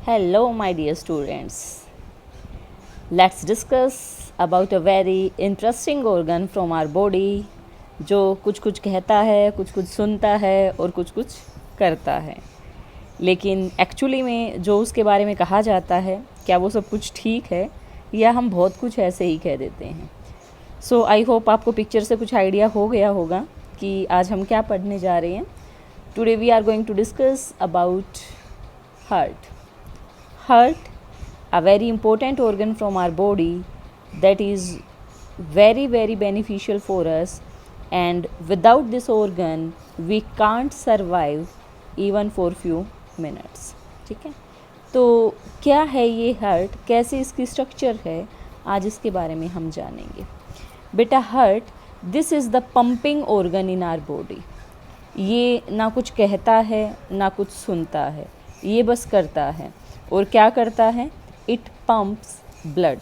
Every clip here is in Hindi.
Hello, my dear students. Let's discuss about a very interesting organ from our body जो कुछ कुछ कहता है, कुछ कुछ सुनता है और कुछ कुछ करता है, लेकिन एक्चुअली में जो उसके बारे में कहा जाता है क्या वो सब कुछ ठीक है या हम बहुत कुछ ऐसे ही कह देते हैं। सो आई होप आपको पिक्चर से कुछ आइडिया हो गया होगा कि आज हम क्या पढ़ने जा रहे हैं। Today we are going to discuss about heart. Heart, a very important organ from our body that is very beneficial for us, and without this organ we can't survive even for few minutes. ठीक है, तो क्या है ये हार्ट, कैसे इसकी स्ट्रक्चर है, आज इसके बारे में हम जानेंगे। बेटा heart, this is the pumping organ in our body. ये ना कुछ कहता है ना कुछ सुनता है, ये बस करता है। और क्या करता है? It pumps blood.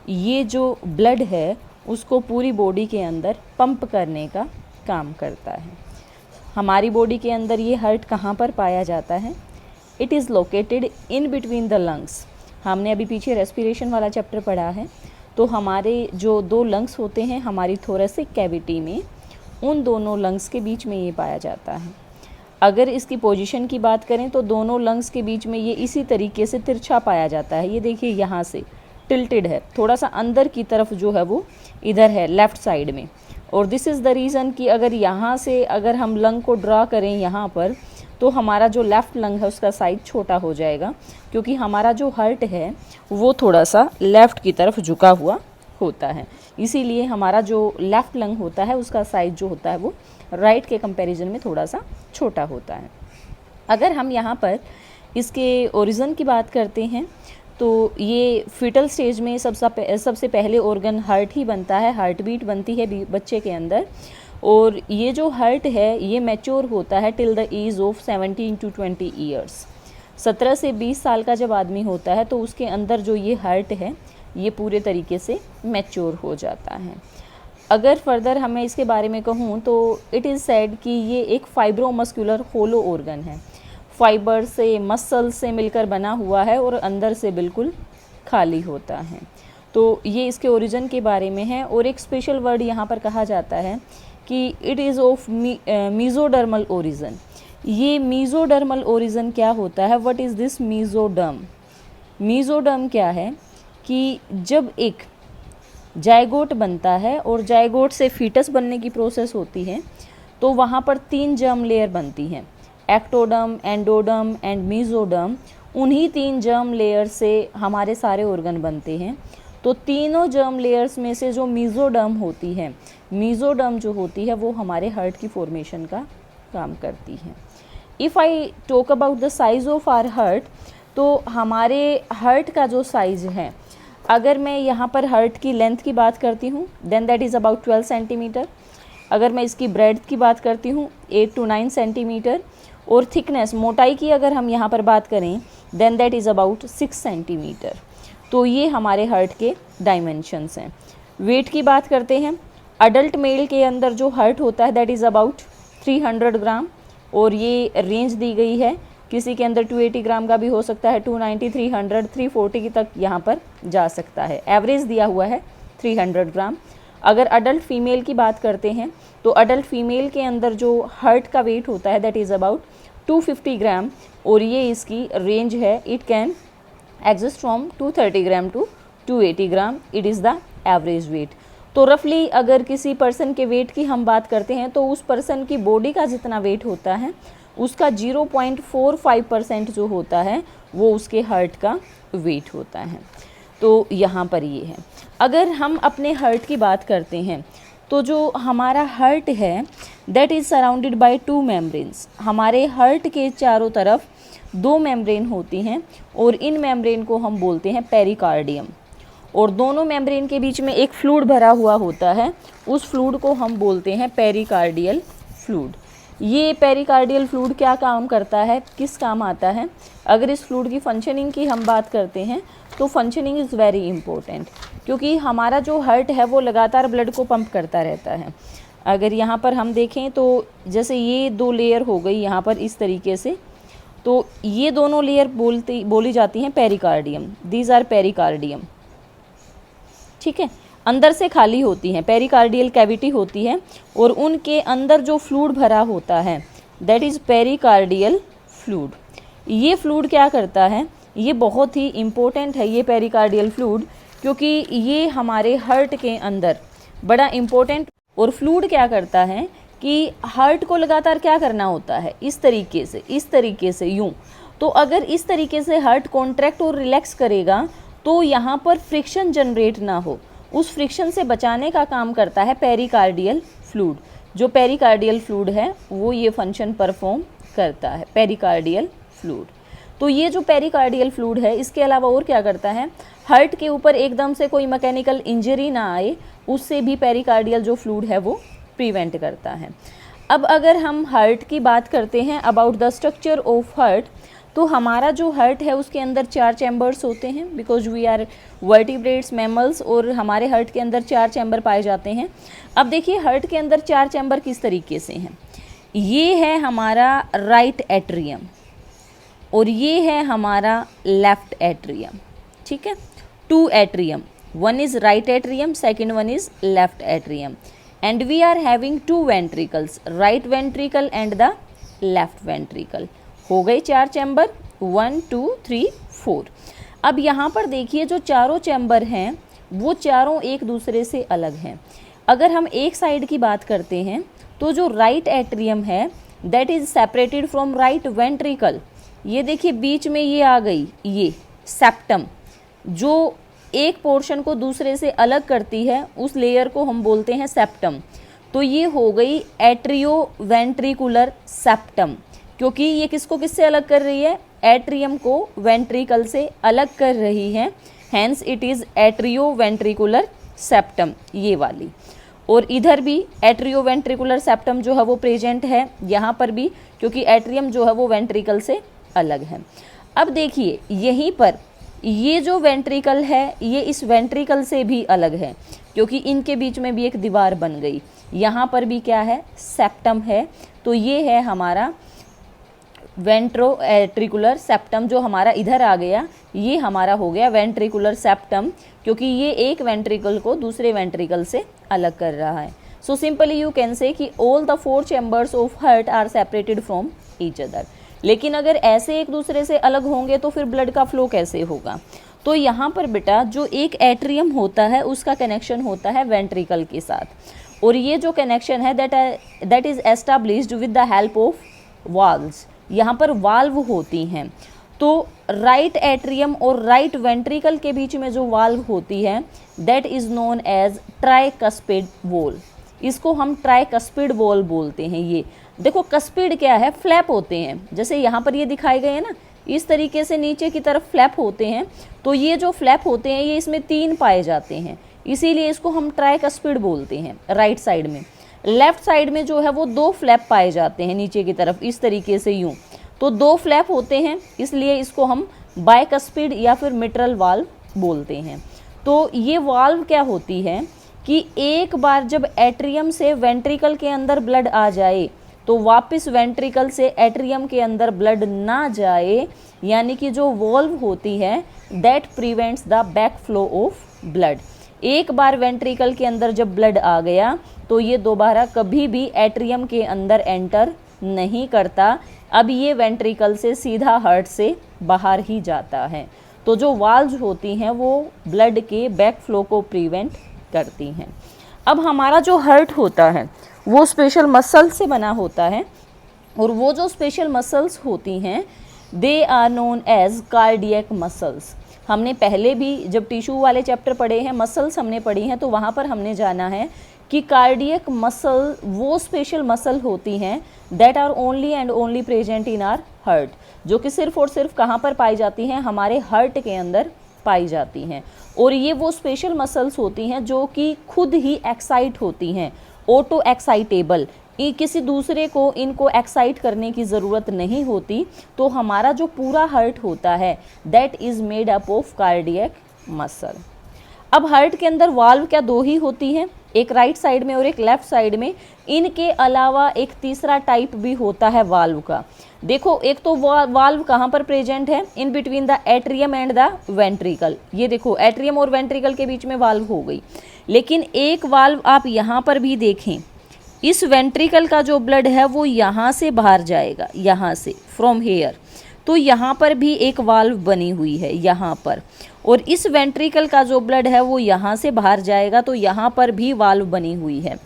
ये जो ब्लड है उसको पूरी बॉडी के अंदर पंप करने का काम करता है। हमारी बॉडी के अंदर ये हार्ट कहाँ पर पाया जाता है? It is located in between the lungs. हमने अभी पीछे रेस्पिरेशन वाला चैप्टर पढ़ा है, तो हमारे जो दो लंग्स होते हैं हमारी थोरेसिक कैविटी में, उन दोनों लंग्स के बीच में ये पाया जाता है। अगर इसकी पोजीशन की बात करें तो दोनों लंग्स के बीच में ये इसी तरीके से तिरछा पाया जाता है। ये देखिए यहाँ से टिल्टेड है, थोड़ा सा अंदर की तरफ जो है वो इधर है लेफ़्ट साइड में। और दिस इज़ द रीज़न कि अगर यहाँ से अगर हम लंग को ड्रा करें यहाँ पर, तो हमारा जो लेफ़्ट लंग है उसका साइज छोटा हो जाएगा, क्योंकि हमारा जो हार्ट है वो थोड़ा सा लेफ़्ट की तरफ झुका हुआ होता है। इसीलिए हमारा जो लेफ़्ट लंग होता है उसका साइज जो होता है वो राइट के कंपैरिजन में थोड़ा सा छोटा होता है। अगर हम यहाँ पर इसके ओरिजिन की बात करते हैं तो ये फीटल स्टेज में सबसे पहले ऑर्गन हार्ट ही बनता है, हार्ट बीट बनती है बच्चे के अंदर। और ये जो हार्ट है ये मैच्योर होता है till the age of 17 to 20 years. 17 से 20 साल का जब आदमी होता है तो उसके अंदर जो ये हार्ट है ये पूरे तरीके से मैच्योर हो जाता है। अगर फर्दर हमें इसके बारे में कहूँ तो इट इज़ सेड कि ये एक फाइब्रोमस्कुलर होलो ऑर्गन है, फाइबर से मसल से मिलकर बना हुआ है और अंदर से बिल्कुल खाली होता है। तो ये इसके ओरिजिन के बारे में है। और एक स्पेशल वर्ड यहाँ पर कहा जाता है कि it is of mesodermal origin. ये मीजोडर्मल ओरिजिन क्या होता है? What is this mesoderm? Mesoderm क्या है कि जब एक जायगोट बनता है और जायगोट से फीटस बनने की प्रोसेस होती है तो वहाँ पर 3 जर्म लेयर बनती हैं, एक्टोडर्म, एंडोडर्म एंड मीजोडर्म। उन्हीं 3 जर्म लेयर से हमारे सारे ऑर्गन बनते हैं। तो तीनों जर्म लेयर्स में से जो मीजोडर्म होती है, मीजोडर्म जो होती है वो हमारे हार्ट की फॉर्मेशन का काम करती है। If I talk about the size of our heart, तो हमारे हार्ट का जो साइज़ है, अगर मैं यहाँ पर हार्ट की लेंथ की बात करती हूँ then that is about 12 centimetre. अगर मैं इसकी ब्रेड्थ की बात करती हूँ 8 to 9 सेंटीमीटर। और थिकनेस, मोटाई की अगर हम यहाँ पर बात करें then that is about 6 centimetre. तो ये हमारे हार्ट के डायमेंशंस हैं। वेट की बात करते हैं, अडल्ट मेल के अंदर जो हार्ट होता है दैट इज़ अबाउट 300 ग्राम। और ये रेंज दी गई है, किसी के अंदर 280 ग्राम का भी हो सकता है, 290, 300, 340 तक यहाँ पर जा सकता है। एवरेज दिया हुआ है 300 ग्राम। अगर अडल्ट फीमेल की बात करते हैं तो अडल्ट फीमेल के अंदर जो हार्ट का वेट होता है दैट इज़ अबाउट 250 ग्राम। और ये इसकी रेंज है, it can exist from 230 gram to 280 gram. It is the average weight. तो रफली अगर किसी पर्सन के वेट की हम बात करते हैं तो उस पर्सन की बॉडी का जितना वेट होता है उसका 0.45% जो होता है वो उसके हार्ट का वेट होता है। तो यहाँ पर ये है। अगर हम अपने हार्ट की बात करते हैं तो जो हमारा हार्ट है that is surrounded by 2 membranes. हमारे हार्ट के चारों तरफ 2 मेम्ब्रेन होती हैं और इन मेम्ब्रेन को हम बोलते हैं पेरिकार्डियम। और दोनों मेम्ब्रेन के बीच में एक फ्लूइड भरा हुआ होता है, उस फ्लूइड को हम बोलते हैं पेरिकार्डियल फ्लूइड। ये पेरिकार्डियल फ्लूइड क्या काम करता है, किस काम आता है? अगर इस फ्लूइड की फंक्शनिंग की हम बात करते हैं तो फंक्शनिंग इज़ वेरी इंपॉर्टेंट, क्योंकि हमारा जो हार्ट है वो लगातार ब्लड को पंप करता रहता है। अगर यहाँ पर हम देखें तो जैसे ये 2 लेयर हो गई यहाँ पर इस तरीके से, तो ये दोनों लेयर बोली जाती हैं पेरिकार्डियम, दीज आर पेरिकार्डियम, ठीक है। अंदर से खाली होती हैं, पेरिकार्डियल कैविटी होती है और उनके अंदर जो फ्लूइड भरा होता है दैट इज़ पेरिकार्डियल फ्लूइड। ये फ्लूइड क्या करता है, ये बहुत ही इम्पोर्टेंट है ये पेरिकार्डियल फ्लूइड, क्योंकि ये हमारे हार्ट के अंदर बड़ा इम्पोर्टेंट, और फ्लूइड क्या करता है कि हार्ट को लगातार क्या करना होता है, इस तरीके से यूँ। तो अगर इस तरीके से हार्ट कॉन्ट्रैक्ट और रिलैक्स करेगा तो यहाँ पर फ्रिक्शन जनरेट ना हो, उस फ्रिक्शन से बचाने का काम करता है पेरिकार्डियल फ्लूइड। जो पेरिकार्डियल फ्लूइड है वो ये फंक्शन परफॉर्म करता है, पेरिकार्डियल फ्लूइड। तो ये जो पेरिकार्डियल फ्लूइड है इसके अलावा और क्या करता है, हार्ट के ऊपर एकदम से कोई मैकेनिकल इंजरी ना आए, उससे भी पेरिकार्डियल जो फ्लूइड है वो प्रिवेंट करता है। अब अगर हम हार्ट की बात करते हैं, about the structure of heart, तो हमारा जो हार्ट है उसके अंदर 4 चैम्बर्स होते हैं, because we are vertebrates mammals, और हमारे हार्ट के अंदर 4 चैम्बर पाए जाते हैं। अब देखिए हार्ट के अंदर 4 चैम्बर किस तरीके से हैं, ये है हमारा राइट एट्रियम और ये है हमारा लेफ्ट एट्रियम, ठीक है। 2 atrium, one is right atrium, second one is left atrium, and we are having 2 ventricles, right ventricle and the left ventricle। हो गए 4 चैम्बर, 1 2 3 4। अब यहाँ पर देखिए जो चारों चैम्बर हैं वो चारों एक दूसरे से अलग हैं। अगर हम एक साइड की बात करते हैं तो जो राइट एट्रियम है that is separated from right ventricle. ये देखिए बीच में ये आ गई, ये सेप्टम जो एक पोर्शन को दूसरे से अलग करती है, उस लेयर को हम बोलते हैं सेप्टम। तो ये हो गई एट्रियो वेंट्रिकुलर सेप्टम, क्योंकि ये किसको किससे अलग कर रही है, एट्रियम को वेंट्रिकल से अलग कर रही है, hence it is atrio ventricular septum, ये वाली। और इधर भी एट्रियो वेंट्रिकुलर सेप्टम जो है वो प्रेजेंट है यहाँ पर भी, क्योंकि एट्रियम जो है वो वेंट्रिकल से अलग है। अब देखिए यहीं पर ये जो वेंट्रिकल है ये इस वेंट्रिकल से भी अलग है, क्योंकि इनके बीच में भी एक दीवार बन गई। यहाँ पर भी क्या है, सेप्टम है। तो ये है हमारा वेंट्रोएट्रिकुलर सेप्टम, जो हमारा इधर आ गया, ये हमारा हो गया वेंट्रिकुलर सेप्टम, क्योंकि ये एक वेंट्रिकल को दूसरे वेंट्रिकल से अलग कर रहा है। So simply you can say कि all the 4 chambers of heart are separated from each other. लेकिन अगर ऐसे एक दूसरे से अलग होंगे तो फिर ब्लड का फ्लो कैसे होगा। तो यहाँ पर बेटा जो एक एट्रियम होता है उसका कनेक्शन होता है वेंट्रिकल के साथ, और ये जो कनेक्शन है that is established with the help of valves. यहाँ पर वाल्व होती हैं, तो राइट एट्रियम और राइट वेंट्रिकल के बीच में जो वाल्व होती है that is known as tricuspid valve. इसको हम ट्राइकस्पिड वॉल बोलते हैं। ये देखो कस्पिड क्या है, फ्लैप होते हैं, जैसे यहाँ पर ये दिखाए गए हैं ना, इस तरीके से नीचे की तरफ फ्लैप होते हैं। तो ये जो फ्लैप होते हैं ये इसमें 3 पाए जाते हैं, इसीलिए इसको हम ट्राइकस्पिड बोलते हैं राइट साइड में। लेफ्ट साइड में जो है वो 2 फ्लैप पाए जाते हैं नीचे की तरफ, इस तरीके से यूँ। तो 2 फ्लैप होते हैं, इसलिए इसको हम बाइकस्पिड या फिर मिट्रल वाल्व बोलते हैं। तो ये वाल्व क्या होती है कि एक बार जब एट्रियम से वेंट्रिकल के अंदर ब्लड आ जाए तो वापस वेंट्रिकल से एट्रियम के अंदर ब्लड ना जाए, यानी कि जो वॉल्व होती है that prevents the back flow of blood. एक बार वेंट्रिकल के अंदर जब ब्लड आ गया तो ये दोबारा कभी भी एट्रियम के अंदर एंटर नहीं करता, अब ये वेंट्रिकल से सीधा हार्ट से बाहर ही जाता है। तो जो वाल्व्स होती हैं वो ब्लड के बैक फ्लो को प्रिवेंट करती हैं। अब हमारा जो हार्ट होता है वो स्पेशल मसल से बना होता है, और वो जो स्पेशल मसल्स होती हैं they are known as cardiac muscles. हमने पहले भी जब टिश्यू वाले चैप्टर पढ़े हैं, मसल्स हमने पढ़ी हैं, तो वहाँ पर हमने जाना है कि कार्डियक मसल वो स्पेशल मसल होती हैं that are only and only present in our heart, जो कि सिर्फ और सिर्फ कहाँ पर पाई जाती हैं, हमारे हार्ट के अंदर पाई जाती हैं। और ये वो स्पेशल मसल्स होती हैं जो कि खुद ही एक्साइट होती हैं, ऑटो एक्साइटेबल, किसी दूसरे को इनको एक्साइट करने की ज़रूरत नहीं होती। तो हमारा जो पूरा हार्ट होता है that is made up of cardiac muscle. अब हार्ट के अंदर वाल्व क्या 2 ही होती हैं, एक राइट साइड में और एक लेफ्ट साइड में। इनके अलावा एक तीसरा टाइप भी होता है वाल्व का। देखो एक तो वाल्व कहाँ पर प्रेजेंट है, इन between the atrium and the ventricle. ये देखो एट्रियम और वेंट्रिकल के बीच में वाल्व हो गई। लेकिन एक वाल्व आप यहाँ पर भी देखें, इस वेंट्रिकल का जो ब्लड है वो यहाँ से बाहर जाएगा, यहाँ से फ्रॉम हेयर। तो यहाँ पर भी एक वाल्व बनी हुई है यहाँ पर, और इस वेंट्रिकल का जो ब्लड है वो यहाँ से बाहर जाएगा, तो यहाँ पर भी वाल्व बनी हुई है।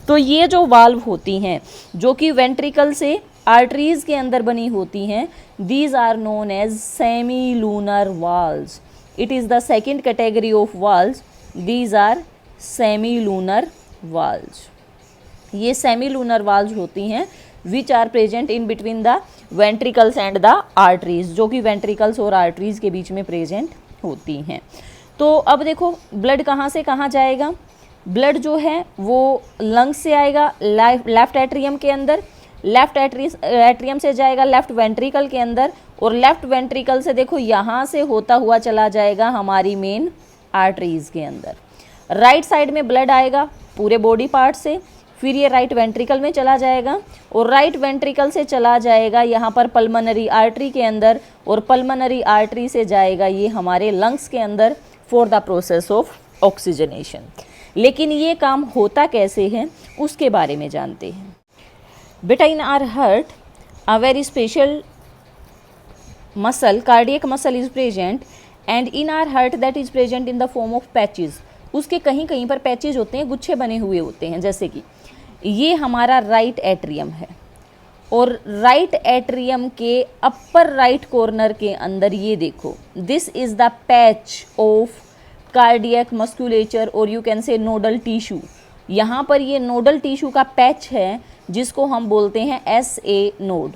तो ये जो वाल्व होती हैं जो कि वेंट्रिकल से आर्टरीज के अंदर बनी होती हैं, these are known as semi lunar valves. It is the second category of valves, these are semi lunar valves. ये सेमी लूनर वाल्व्स होती हैं which are present in between the ventricles and the arteries, जो कि वेंट्रिकल्स और आर्टरीज के बीच में प्रेजेंट होती हैं। तो अब देखो ब्लड कहाँ से कहाँ जाएगा। ब्लड जो है वो लंग्स से आएगा लेफ्ट एट्रियम के अंदर, लेफ्ट एट्रियम से जाएगा लेफ्ट वेंट्रिकल के अंदर, और लेफ्ट वेंट्रिकल से देखो यहाँ से होता हुआ चला जाएगा हमारी मेन आर्टरीज के अंदर। राइट साइड में ब्लड आएगा पूरे बॉडी पार्ट से, फिर ये राइट वेंट्रिकल में चला जाएगा, और राइट वेंट्रिकल से चला जाएगा यहाँ पर पल्मोनरी आर्टरी के अंदर, और पल्मोनरी आर्टरी से जाएगा ये हमारे लंग्स के अंदर for the process of oxygenation. लेकिन ये काम होता कैसे है उसके बारे में जानते हैं। बेटा in our heart a very special muscle, cardiac muscle is present, and in our heart that is present in the form of patches. उसके कहीं कहीं पर पैचेज होते हैं, गुच्छे बने हुए होते हैं। जैसे कि ये हमारा राइट एट्रियम है, और राइट एट्रियम के अपर राइट कॉर्नर के अंदर ये देखो, this is the patch of cardiac musculature, और you can say nodal tissue. यहाँ पर ये नोडल टिश्यू का पैच है जिसको हम बोलते हैं SA node.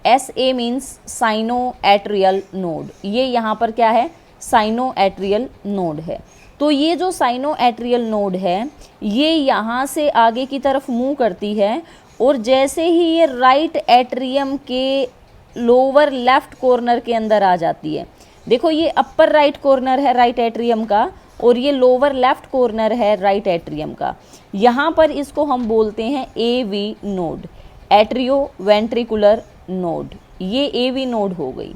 SA means cyano atrial node. ये यहाँ पर क्या है, साइनो एट्रियल नोड है। तो ये जो साइनो एट्रियल नोड है ये यहाँ से आगे की तरफ मूव करती है, और जैसे ही ये राइट एट्रियम के लोअर लेफ्ट कॉर्नर के अंदर आ जाती है, देखो ये अपर राइट कॉर्नर है राइट एट्रियम का, और ये लोअर लेफ्ट कॉर्नर है राइट एट्रियम का। यहाँ पर इसको हम बोलते हैं AV node, atrio ventricular node. ये AV नोड हो गई।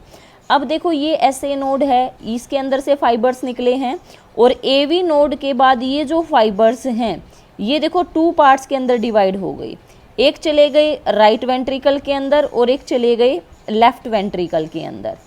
अब देखो ये SA नोड है, इसके अंदर से फाइबर्स निकले हैं, और AV नोड के बाद ये जो फाइबर्स हैं ये देखो 2 पार्ट्स के अंदर डिवाइड हो गई। एक चले गए राइट वेंट्रिकल के अंदर और एक चले गए लेफ्ट वेंट्रिकल के अंदर।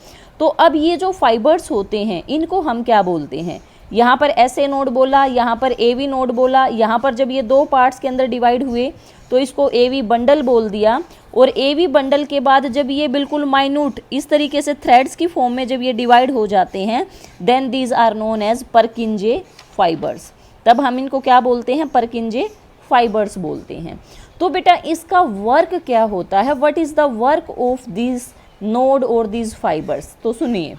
तो अब ये जो फाइबर्स होते हैं इनको हम क्या बोलते हैं, यहाँ पर SA नोड बोला, यहाँ पर AV नोड बोला। यहाँ पर जब ये 2 पार्ट्स के अंदर डिवाइड हुए तो इसको AV बंडल बोल दिया, और AV बंडल के बाद जब ये बिल्कुल माइन्यूट इस तरीके से थ्रेड्स की फॉर्म में जब ये डिवाइड हो जाते हैं, then these are known as Purkinje fibers. तब हम इनको क्या बोलते हैं, परकिंजे फाइबर्स बोलते हैं। तो बेटा इसका वर्क क्या होता है, what is the work of this node और दिस फाइबर्स। तो सुनिए,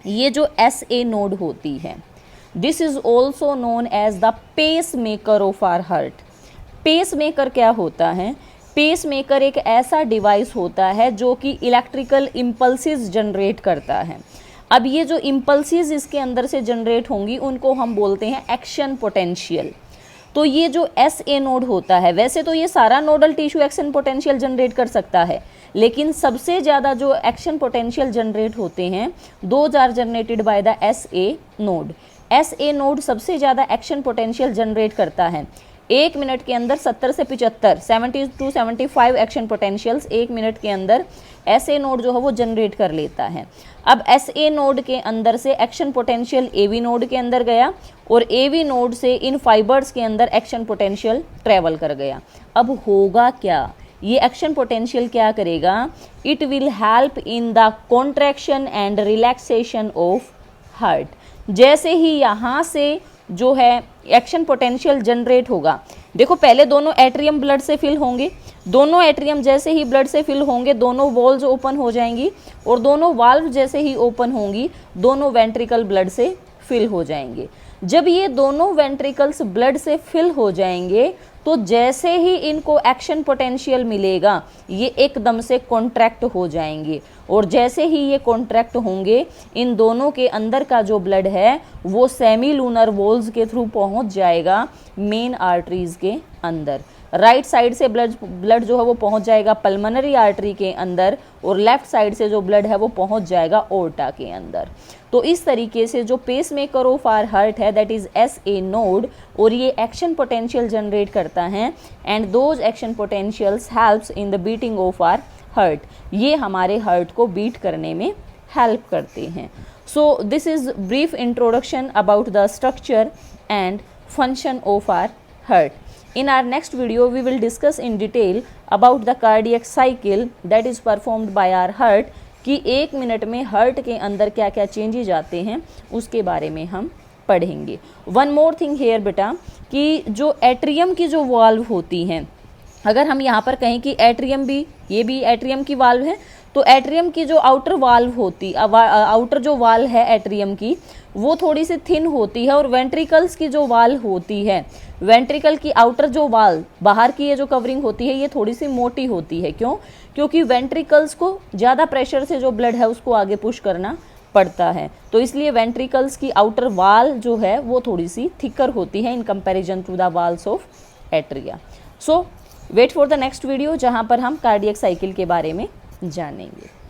ये जो SA नोड होती है, this is also known as the pacemaker of our heart. Pacemaker क्या होता है, पेस मेकर एक ऐसा डिवाइस होता है जो कि इलेक्ट्रिकल इम्पल्सेस जनरेट करता है। अब ये जो इम्पल्सेस इसके अंदर से जनरेट होंगी उनको हम बोलते हैं एक्शन पोटेंशियल। तो ये जो SA नोड होता है, वैसे तो ये सारा nodal tissue action potential generate कर सकता है, लेकिन सबसे ज़्यादा जो एक्शन पोटेंशियल जनरेट होते हैं those are generated by the SA node. SA node सबसे ज़्यादा एक्शन पोटेंशियल जनरेट करता है। 1 मिनट के अंदर 70 से 75 70 to 75 एक्शन पोटेंशियल्स 1 मिनट के अंदर SA नोड जो है वो जनरेट कर लेता है। अब SA नोड के अंदर से एक्शन पोटेंशियल AV नोड के अंदर गया, और AV नोड से इन फाइबर्स के अंदर एक्शन पोटेंशियल ट्रेवल कर गया। अब होगा क्या, ये एक्शन पोटेंशियल क्या करेगा, it will help in the contraction and relaxation of heart. जैसे ही यहाँ से जो है एक्शन पोटेंशियल जनरेट होगा, देखो पहले दोनों एट्रियम ब्लड से फिल होंगे, दोनों एट्रियम जैसे ही ब्लड से फिल होंगे दोनों वॉल्स ओपन हो जाएंगी, और दोनों वाल्व जैसे ही ओपन होंगी दोनों वेंट्रिकल ब्लड से फिल हो जाएंगे। जब ये दोनों वेंट्रिकल्स ब्लड से फिल हो जाएंगे तो जैसे ही इनको एक्शन पोटेंशियल मिलेगा ये एकदम से कॉन्ट्रैक्ट हो जाएंगे, और जैसे ही ये कॉन्ट्रैक्ट होंगे इन दोनों के अंदर का जो ब्लड है वो सेमी लूनर वॉल्स के थ्रू पहुंच जाएगा मेन आर्टरीज के अंदर। राइट साइड से ब्लड जो है वो पहुंच जाएगा पल्मोनरी आर्टरी के अंदर, और लेफ्ट साइड से जो ब्लड है वो पहुंच जाएगा ओर्टा के अंदर। तो इस तरीके से जो pacemaker of our heart है दैट इज SA नोड, और ये एक्शन पोटेंशियल जनरेट करता है, and those action potentials helps in the beating of our heart. ये हमारे हार्ट को बीट करने में हेल्प करते हैं। So this is brief introduction about the structure and function of our heart. In our next video, we will discuss in detail about the cardiac cycle that is performed by our heart, कि एक मिनट में हार्ट के अंदर क्या क्या चेंजेज आते हैं उसके बारे में हम पढ़ेंगे। वन मोर थिंग हेयर बेटा, कि जो एट्रियम की जो वाल्व होती हैं, अगर हम यहाँ पर कहें कि एट्रियम भी, ये भी एट्रियम की वाल्व है, तो एट्रियम की जो आउटर वाल्व होती, आउटर जो वाल है एट्रियम की वो थोड़ी सी थिन होती है, और वेंट्रिकल्स की जो वाल होती है, वेंट्रिकल की आउटर जो वाल बाहर की ये जो कवरिंग होती है ये थोड़ी सी मोटी होती है। क्यों? क्योंकि वेंट्रिकल्स को ज़्यादा प्रेशर से जो ब्लड है उसको आगे पुश करना पड़ता है, तो इसलिए वेंट्रिकल्स की आउटर वाल जो है वो थोड़ी सी थिकर होती है in comparison to the walls of atria. So wait for the next video जहाँ पर हम कार्डियक साइकिल के बारे में जानेंगे।